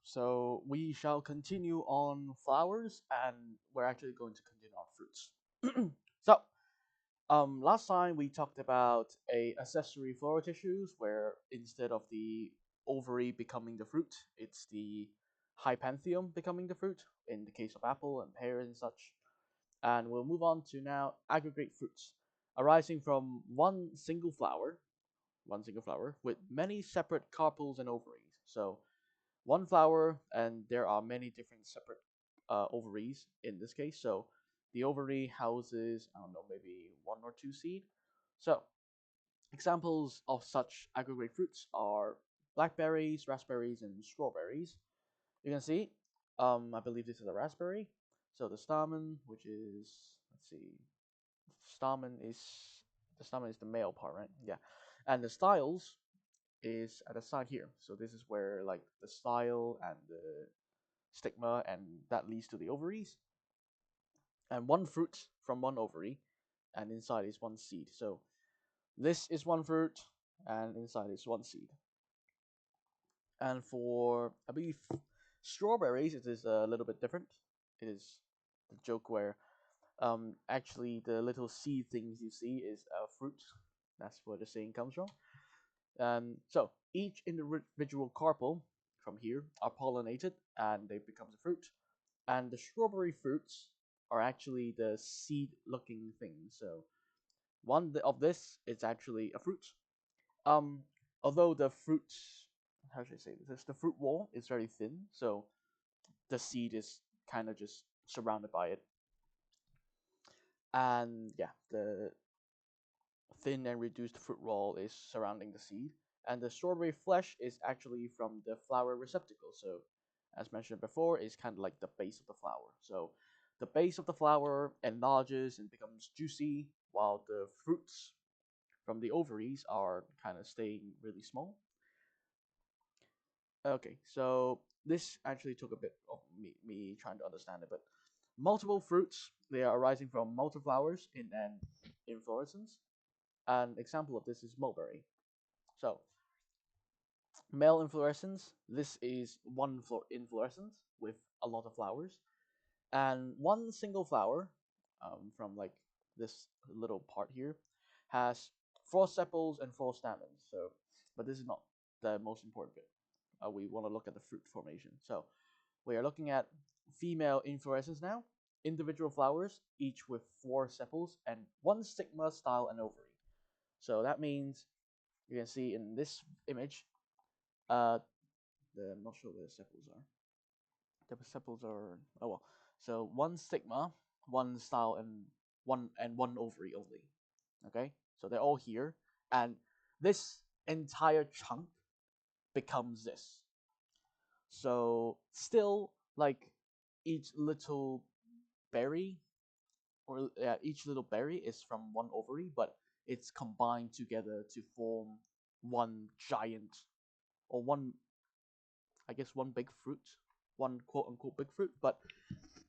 So we shall continue on flowers, and we're actually going to continue on fruits. So, last time we talked about a accessory floral tissues where instead of the ovary becoming the fruit, it's the hypanthium becoming the fruit in the case of apple and pear and such. And we'll move on to now aggregate fruits arising from one single flower with many separate carpels and ovaries. So one flower, and there are many different separate ovaries in this case. So the ovary houses, I don't know, maybe one or two seed. So examples of such aggregate fruits are blackberries, raspberries, and strawberries. You can see, I believe this is a raspberry. So the stamen, which is, let's see, stamen is the stamen is the male part, right? Yeah, and the styles is at the side here. So this is where like the style and the stigma, and that leads to the ovaries. And one fruit from one ovary, and inside is one seed. So this is one fruit, and inside is one seed. And for I believe strawberries, it is a little bit different. It is the joke where actually the little seed things you see is a fruit. That's where the saying comes from. So each individual carpel from here are pollinated and they become a fruit. And the strawberry fruits are actually the seed-looking things. So one of this is actually a fruit. Um, although the fruit, how should I say this? The fruit wall is very thin, so the seed is kind of just surrounded by it. And yeah, the thin and reduced fruit wall is surrounding the seed. And the strawberry flesh is actually from the flower receptacle. So, as mentioned before, is kind of like the base of the flower. So, the base of the flower enlarges and becomes juicy, while the fruits from the ovaries are kind of staying really small. Okay, so this actually took a bit of me trying to understand it, but multiple fruits, they are arising from multiple flowers in an inflorescence. An example of this is mulberry. So male inflorescence, this is one inflorescence with a lot of flowers, and one single flower from like this little part here has four sepals and four stamens. So, but this is not the most important bit. We want to look at the fruit formation. So we are looking at female inflorescence now. Individual flowers, each with four sepals and one stigma, style, and ovary. So that means you can see in this image, uh, I'm not sure where the sepals are. The sepals are, oh well. So one stigma, one style, and one ovary only. Okay, so they're all here, and this entire chunk becomes this. So still, like each little berry, or each little berry is from one ovary, but it's combined together to form one giant, or one, I guess, one big fruit, one quote unquote big fruit. But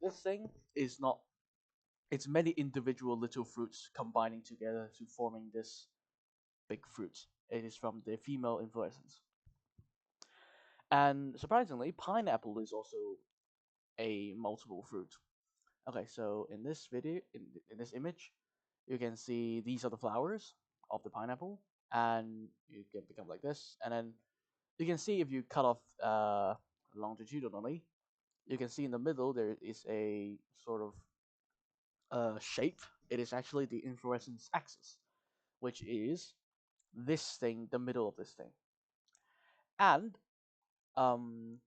this thing is not. It's many individual little fruits combining together to forming this big fruit. It is from the female inflorescence. And surprisingly, pineapple is also a multiple fruit. Okay, so in this video, in this image, you can see these are the flowers of the pineapple, and you can become like this. And then you can see if you cut off longitudinally, you can see in the middle there is a sort of shape. It is actually the inflorescence axis, which is this thing, the middle of this thing. And um,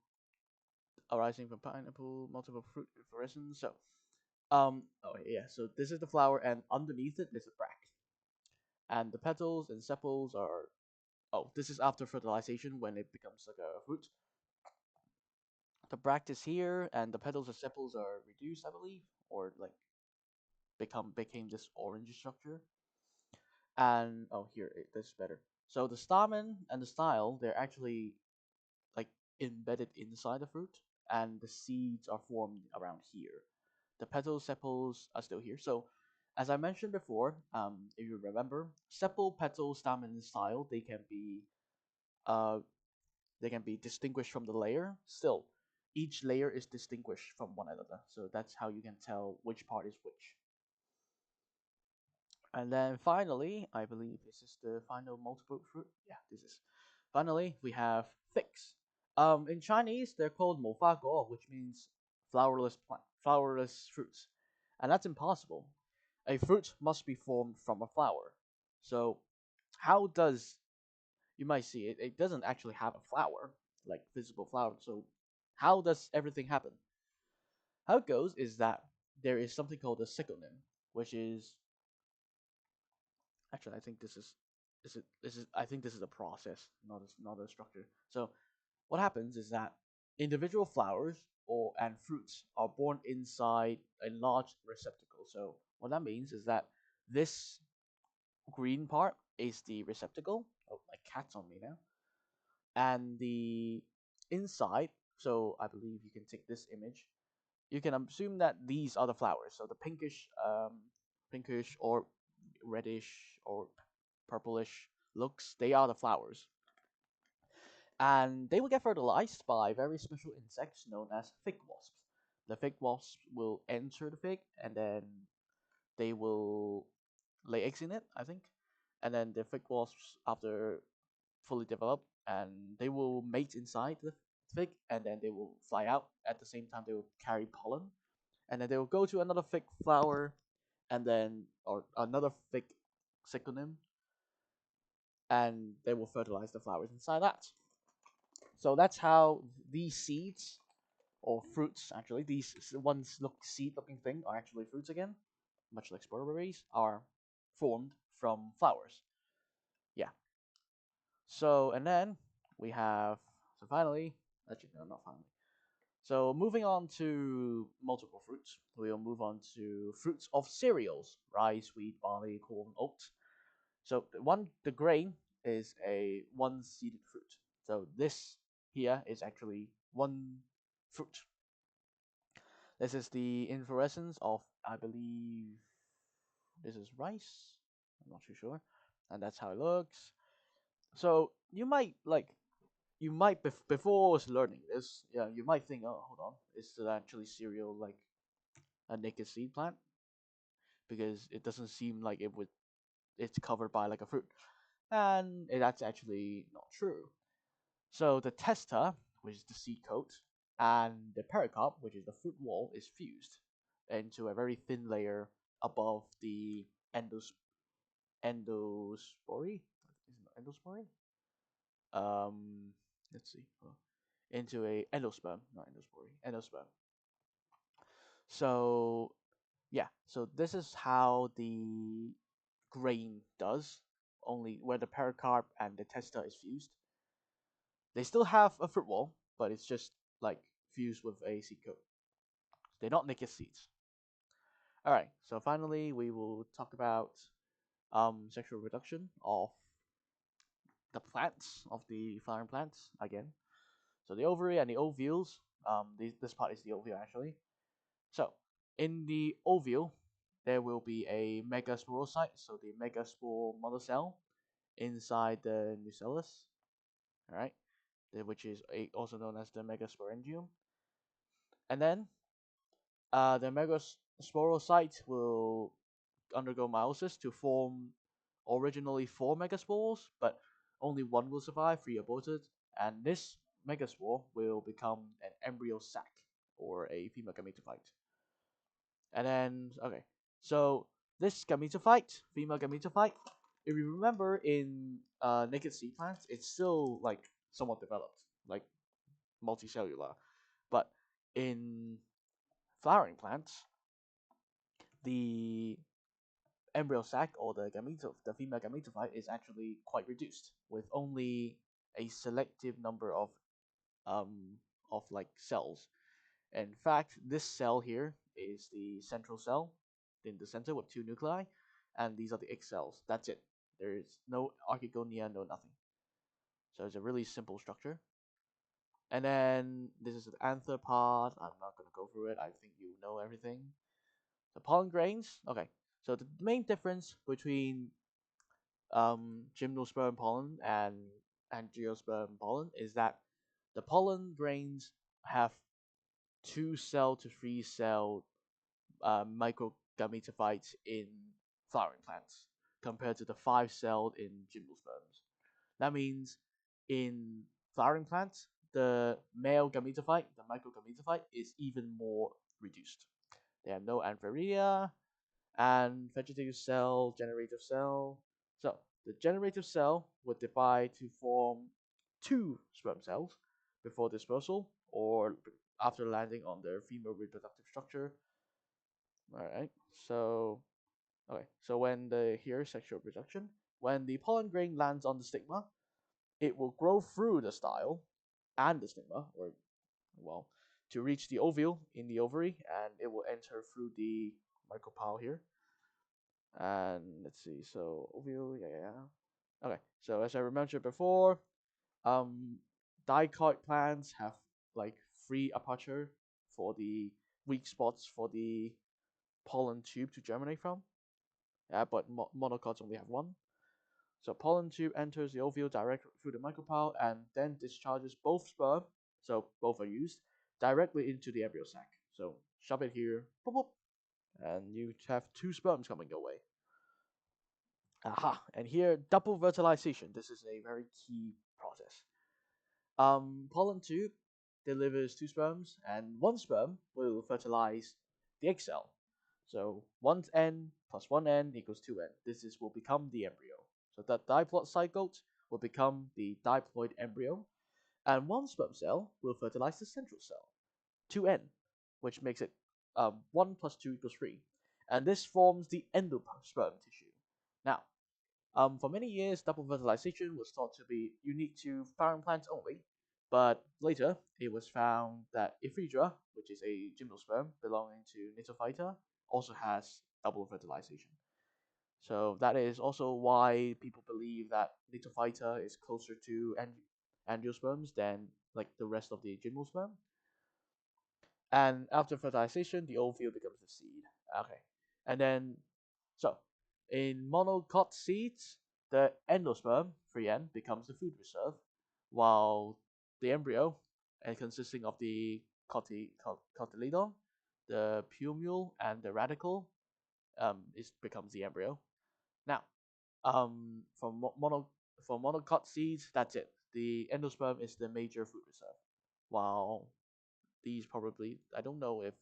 arising from pineapple, multiple fruit inflorescence. So, oh yeah, so this is the flower, and underneath it is a bracts. And the petals and sepals are, oh, this is after fertilization when it becomes like a fruit. The bract is here, and the petals and sepals are reduced, I believe, or like became this orange structure. And oh, here this is better. So the stamen and the style, they're actually like embedded inside the fruit, and the seeds are formed around here. The petals, sepals are still here. So, as I mentioned before, if you remember, sepal, petal, stamen, and style, uh, they can be distinguished from the layer. Still, each layer is distinguished from one another. So that's how you can tell which part is which. And then finally, I believe this is the final multiple fruit. Yeah, this is. Finally, we have figs. In Chinese, they're called mofago, which means flowerless fruits, and that's impossible. A fruit must be formed from a flower. So, how does you might see it? It doesn't actually have a flower, like visible flower. So, how does everything happen? How it goes is that there is something called a synonym, which is actually I think this is I think this is a process, not a structure. So what happens is that individual flowers or and fruits are born inside a large receptacle. So what that means is that this green part is the receptacle. Oh, my cat's on me now. And the inside, so I believe you can take this image. You can assume that these are the flowers. So the pinkish or reddish or purplish looks, they are the flowers. And they will get fertilized by very special insects known as fig wasps. The fig wasps will enter the fig and then they will lay eggs in it, I think. And then the fig wasps, after fully developed, and they will mate inside the fig and then they will fly out. At the same time, they will carry pollen and then they will go to another fig flower and then, or another fig syconium, and they will fertilize the flowers inside that. So that's how these seeds or fruits, actually, these ones look seed looking thing are actually fruits again, much like strawberries, are formed from flowers. Yeah. So, and then we have, so finally, actually, no, not finally. So, moving on to multiple fruits, we'll move on to fruits of cereals: rice, wheat, barley, corn, oats. So, the grain is a one seeded fruit. So, this here is actually one fruit. This is the inflorescence of, I believe, this is rice. I'm not too sure. And that's how it looks. So you might before learning this, yeah, you might think, oh, hold on, is it actually cereal like a naked seed plant? Because it doesn't seem like it's covered by like a fruit, and that's actually not true. So the testa, which is the seed coat, and the pericarp, which is the fruit wall, is fused into a very thin layer above the endos endospory. Is it endospory? Um, let's see. Into a endosperm, not endospory, endosperm. So yeah, so this is how the grain does. Only where the pericarp and the testa is fused. They still have a fruit wall, but it's just like fused with a seed coat. They're not naked seeds. All right. So finally, we will talk about sexual reproduction of the plants, of the flowering plants again. So the ovary and the ovules. This part is the ovule actually. So in the ovule, there will be a megasporocyte, so the megaspore mother cell inside the nucellus. All right, which is also known as the megasporangium. And then the megasporocyte will undergo meiosis to form originally four megaspores, but only one will survive, three aborted, and this megaspore will become an embryo sac or a female gametophyte. And then, okay, so this gametophyte, female gametophyte, if you remember in naked seed plants, it's still like somewhat developed, like multicellular, but in flowering plants, the embryo sac or the female gametophyte is actually quite reduced, with only a selective number um of like cells. In fact, this cell here is the central cell in the center with two nuclei, and these are the egg cells. That's it. There is no archegonia, no nothing. So it's a really simple structure. And then this is the anther part. I'm not gonna go through it. I think you know everything. The pollen grains. Okay. So the main difference between gymnosperm pollen and angiosperm pollen is that the pollen grains have 2-cell to 3-cell microgametophytes in flowering plants compared to the 5-celled in gymnosperms. That means in flowering plants, the male gametophyte, the microgametophyte, is even more reduced. They have no antheria and vegetative cell, generative cell. So the generative cell would divide to form 2 sperm cells before dispersal or after landing on their female reproductive structure. Alright, so when the here sexual reproduction, when the pollen grain lands on the stigma, it will grow through the style and the stigma, or well, to reach the ovule in the ovary, and it will enter through the micropyle here. And let's see, so ovule, yeah. Okay, so as I mentioned before, dicot plants have like 3 aperture for the weak spots for the pollen tube to germinate from. Yeah, but monocots only have 1. So pollen tube enters the ovule directly through the micropyle and then discharges both sperm, so both are used, directly into the embryo sac. So shove it here, boop, boop, and you have 2 sperms coming your way. Aha, and here double fertilization. This is a very key process. Pollen tube delivers 2 sperms, and 1 sperm will fertilize the egg cell. So 1n plus 1n equals 2n. Will become the embryo. So that diploid zygote will become the diploid embryo, and 1 sperm cell will fertilize the central cell, 2n, which makes it 1 plus 2 equals 3. And this forms the endosperm tissue. Now, for many years, double fertilization was thought to be unique to flowering plants only, but later it was found that Ephedra, which is a gymnosperm belonging to Nitophyta, also has double fertilization. So that is also why people believe that Nitophyta is closer to angiosperms than like the rest of the gymnosperm. And after fertilization, the ovule becomes the seed. Okay, and then so in monocot seeds, the endosperm, 3n, becomes the food reserve, while the embryo, and consisting of the cotyledon, the plumule, and the radicle, becomes the embryo. Now, for monocot seeds, that's it. The endosperm is the major food reserve, while these probably, I don't know if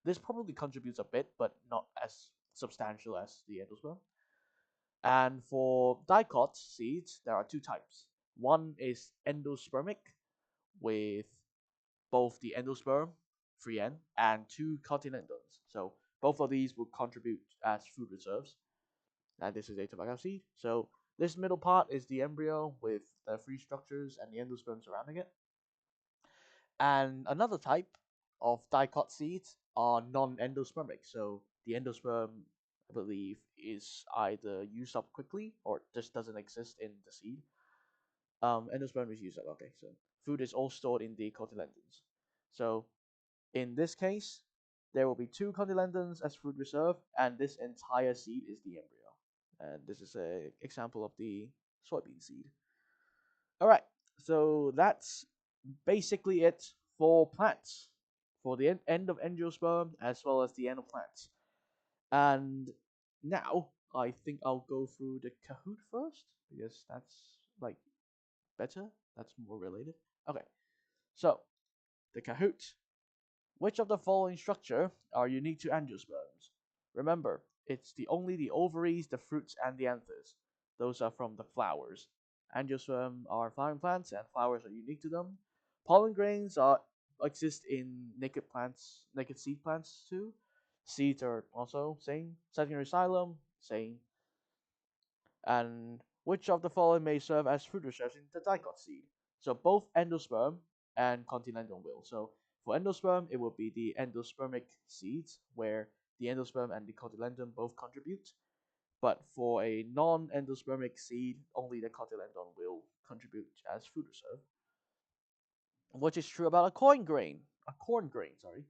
this probably contributes a bit, but not as substantial as the endosperm. And for dicot seeds, there are 2 types. One is endospermic, with both the endosperm, 3n, and 2 cotyledons. So both of these will contribute as food reserves. And this is a tobacco seed. So this middle part is the embryo with the 3 structures and the endosperm surrounding it. And another type of dicot seeds are non-endospermic. So the endosperm, I believe, is either used up quickly or just doesn't exist in the seed. Endosperm is used up. Okay, so food is all stored in the cotyledons. So in this case, there will be 2 cotyledons as food reserve, and this entire seed is the embryo. And this is an example of the soybean seed. All right, so that's basically it for plants, for the end of angiosperm as well as the end of plants. And now I think I'll go through the Kahoot first because that's like better, that's more related. Okay, so the Kahoot. Which of the following structure are unique to angiosperms? Remember, it's only the ovaries, the fruits, and the anthers. Those are from the flowers. Angiosperm are flowering plants, and flowers are unique to them. Pollen grains exist in naked plants, naked seed plants too. Seeds are also same. Secondary xylem, same. And which of the following may serve as fruit reserves in the dicot seed? So both endosperm and cotyledon will. So for endosperm, it will be the endospermic seeds, where the endosperm and the cotyledon both contribute. But for a non-endospermic seed, only the cotyledon will contribute as food reserve. Which is true about a corn grain. Sorry.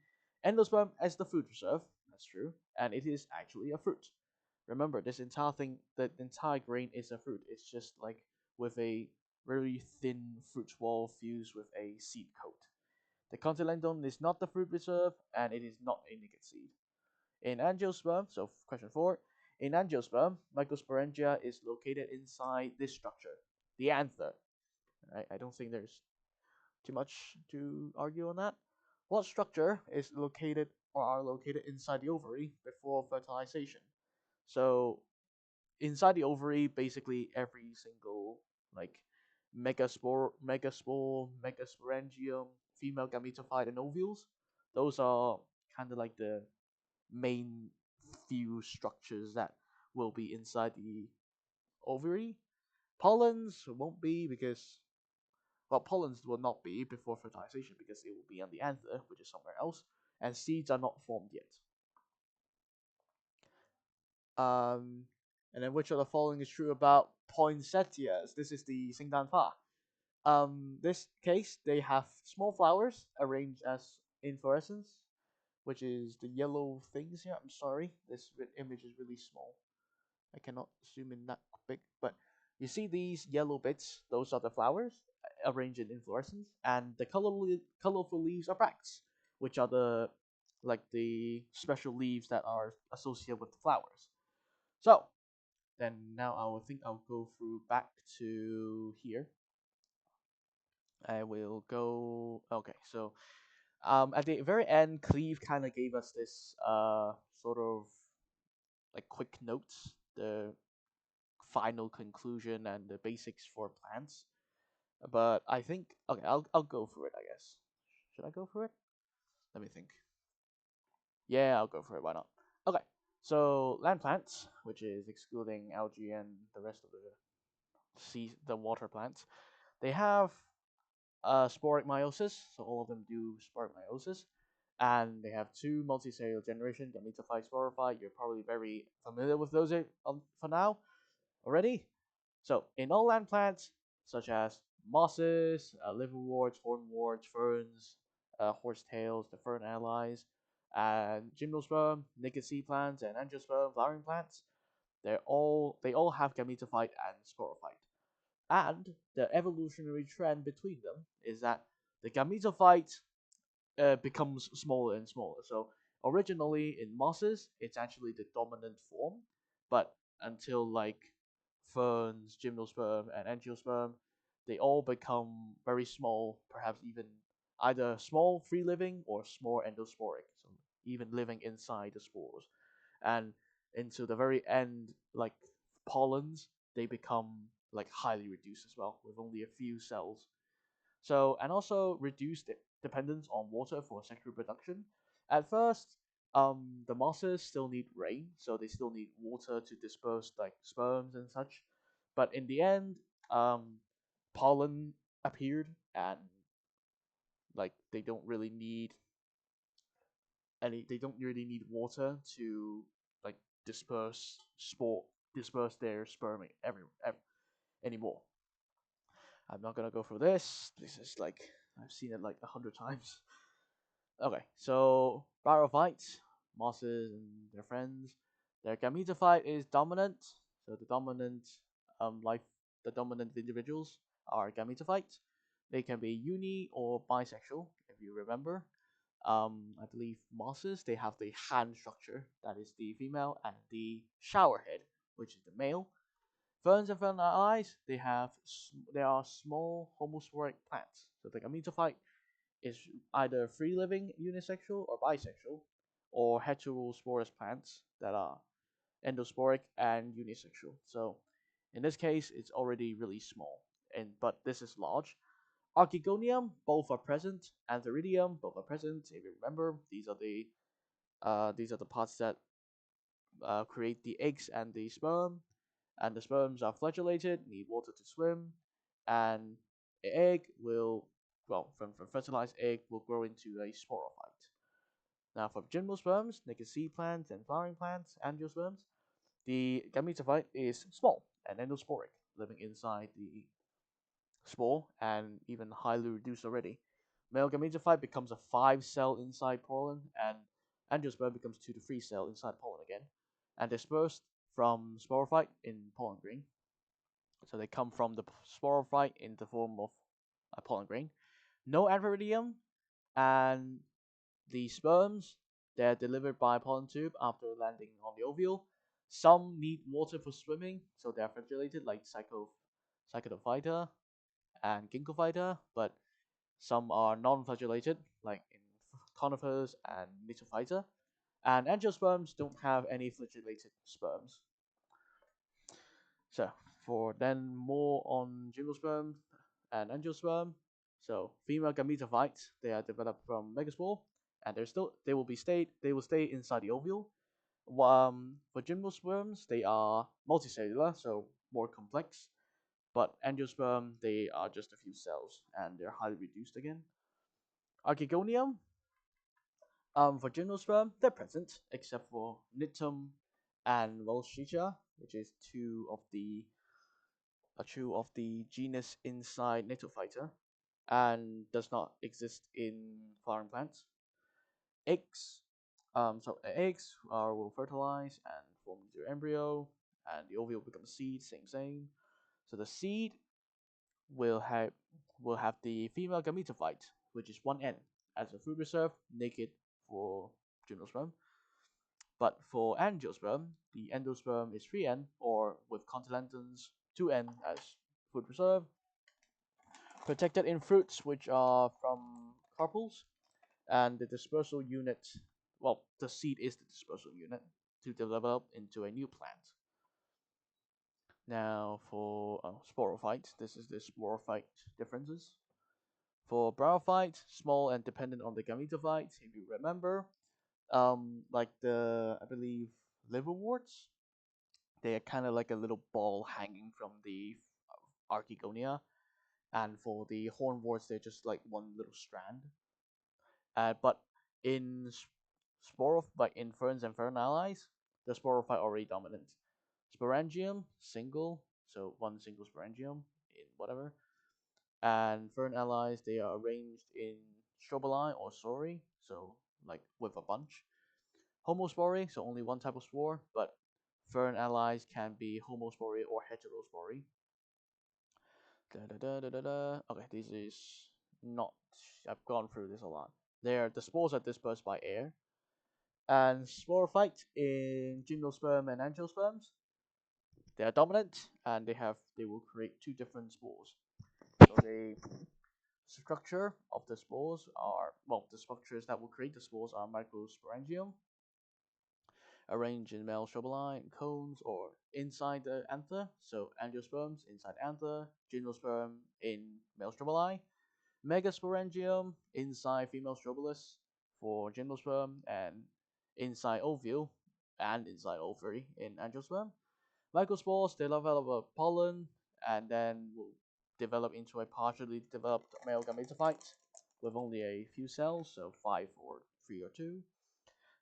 Endosperm as the food reserve, that's true, and it is actually a fruit. Remember, this entire thing, the entire grain is a fruit. It's just like with a very thin fruit wall fused with a seed coat. The cotyledon is not the fruit reserve, and it is not a naked seed. In angiosperm, so question 4, in angiosperm, microsporangia is located inside this structure, the anther. Right? I don't think there's too much to argue on that. What structure is located or are located inside the ovary before fertilization? So inside the ovary, basically every single like megasporangium, female gametophyte, and ovules. Those are kind of like the main few structures that will be inside the ovary. Pollens won't be because, well, pollens will not be before fertilization because it will be on the anther, which is somewhere else, and seeds are not formed yet. Um, and then which of the following is true about poinsettias? This is the Xingdanfa. This case, they have small flowers arranged as inflorescence, which is the yellow things here. I'm sorry, this image is really small. I cannot zoom in that big, but you see these yellow bits, those are the flowers arranged in inflorescence, and the colorful leaves are bracts, which are the special leaves that are associated with the flowers. So then now I'll go through back to here. I will go. Okay, so at the very end, Cleve kind of gave us this sort of like quick notes, the final conclusion and the basics for plants. But I think okay, I'll go for it. I guess. Should I go for it? Let me think. Yeah, I'll go for it. Why not? Okay. So land plants, which is excluding algae and the rest of the water plants, they have sporic meiosis. So all of them do sporic meiosis, and they have two multicellular generation, gametophyte, sporophyte. You're probably very familiar with those for now already. So in all land plants, such as mosses, liverworts, hornworts, ferns, horsetails, the fern allies, and gymnosperm, naked seed plants, and angiosperm, flowering plants, they all have gametophyte and sporophyte. And the evolutionary trend between them is that the gametophyte becomes smaller and smaller. So originally in mosses, it's actually the dominant form, but until like ferns, gymnosperm, and angiosperm, they all become very small, perhaps even either small free living or small endosporic, so even living inside the spores. And into the very end, like pollens, they become like highly reduced as well, with only a few cells. So, and also reduce the dependence on water for sexual reproduction. At first, the mosses still need rain, so they still need water to disperse like sperms and such. But in the end, pollen appeared, and like they don't really need water to like disperse spore disperse their sperm anymore. I'm not gonna go through this. This is like I've seen it like 100 times. Okay, so bryophytes, mosses, and their friends. Their gametophyte is dominant. So the dominant individuals are gametophytes. They can be uni or bisexual, if you remember. I believe mosses they have the hand structure, that is the female, and the shower head, which is the male. Ferns and fern allies, they are small homosporic plants. So the gametophyte is either free living unisexual or bisexual, or heterosporous plants that are endosporic and unisexual. So in this case, it's already really small, but this is large. Archegonium, both are present. Antheridium, both are present. If you remember, these are the parts that create the eggs and the sperm, and the sperms are flagellated, need water to swim, and the egg will, well, from fertilized egg will grow into a sporophyte. Now, for gymnosperms, naked seed plants and flowering plants, angiosperms, the gametophyte is small and endosporic, living inside the spore and even highly reduced already. Male gametophyte becomes a 5-cell inside pollen, and angiosperm becomes 2 to 3 cell inside pollen again, and dispersed from sporophyte in pollen grain. So they come from the sporophyte in the form of a pollen grain. No antheridium, And the sperms, they're delivered by pollen tube after landing on the ovule. Some need water for swimming, so they're flagellated like Psychophyta and Ginkgophyta, but some are non-flagellated, like in conifers and Myxophyta. And angiosperms don't have any flagellated sperms. So for then more on gymnosperm and angiosperm. So female gametophytes, they are developed from megaspore, and they will stay inside the ovule. For gymnosperms, they are multicellular, so more complex. But angiosperm, they are just a few cells, and they're highly reduced again. Archegonium, for gymnosperm, they're present, except for Nitum and Volschitia, which is two of the genus inside Gnatophyta, and does not exist in flowering plants. Eggs, eggs will fertilize and form into embryo, and the ovule becomes seed. Same. So the seed will have the female gametophyte, which is one N, as a food reserve, naked for gymnosperm. But for angiosperm, the endosperm is 3N, or with cotyledons 2N as food reserve. Protected in fruits which are from carpels, and the dispersal unit, well, the seed is the dispersal unit to develop into a new plant. Now for sporophytes, this is the sporophyte differences. For bryophyte, small and dependent on the gametophyte, if you remember, like I believe liverworts, they are kind of like a little ball hanging from the archegonia, and for the hornworts, they're just like one little strand. But in like in ferns and fern allies, the sporophyte already dominant. Sporangium single, so one single sporangium in whatever. And fern allies, they are arranged in strobili or sori, so like with a bunch. Homospory, so only one type of spore, but fern allies can be homospory or heterospory. Okay, this is not. I've gone through this a lot. The spores are dispersed by air, and sporophyte in gymnosperm and angiosperms, they are dominant, and they will create two different spores. So the structure of the spores are, well, the structures that will create the spores are microsporangium, arranged in male strobili and cones or inside the anther. So angiosperms inside anther, gymnosperm in male strobili, megasporangium inside female strobilus for gymnosperm, and inside ovule and inside ovary in angiosperm. Microspores, they develop a pollen and then will develop into a partially developed male gametophyte with only a few cells, so 5 or 3 or 2.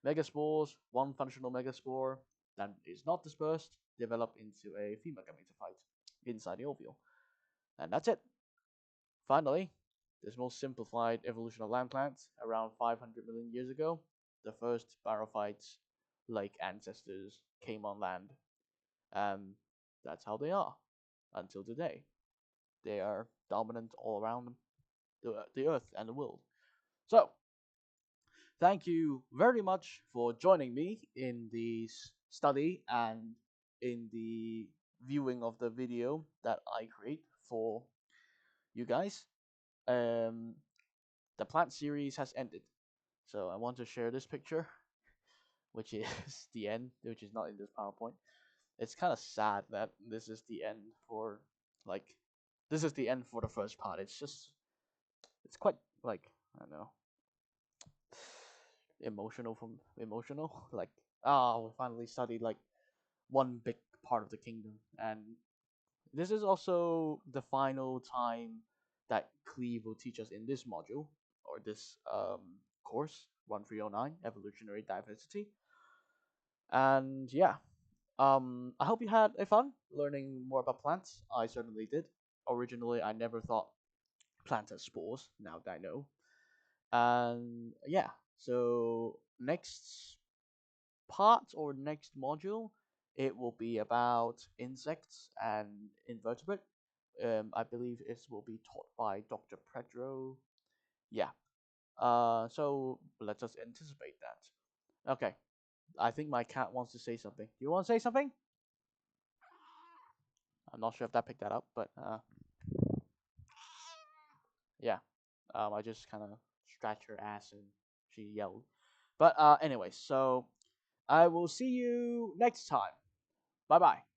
Megaspores, one functional megaspore that is not dispersed, develop into a female gametophyte inside the ovule. And that's it. Finally, this most simplified evolution of land plants around 500 million years ago, the first barophytes like ancestors came on land. And that's how they are until today. They are dominant all around the earth and the world. So, thank you very much for joining me in this study and in the viewing of the video that I create for you guys. Um, the plant series has ended, so I want to share this picture, which is the end, which is not in this PowerPoint. It's kind of sad that this is the end for like this is the end for the first part. It's quite like I don't know emotional. Like we finally studied like one big part of the kingdom, and this is also the final time that Cleve will teach us in this module or this course 1309 evolutionary diversity. And yeah, I hope you had a fun learning more about plants. I certainly did. Originally, I never thought plants had spores. Now that I know. And yeah, so next part or next module, it will be about insects and invertebrate. I believe it will be taught by Dr. Pedro. Yeah. So let's just anticipate that. Okay, I think my cat wants to say something. Do you want to say something? I'm not sure if that picked that up, but yeah. I just kind of scratched her ass and she yelled. But anyway, so I will see you next time. Bye bye.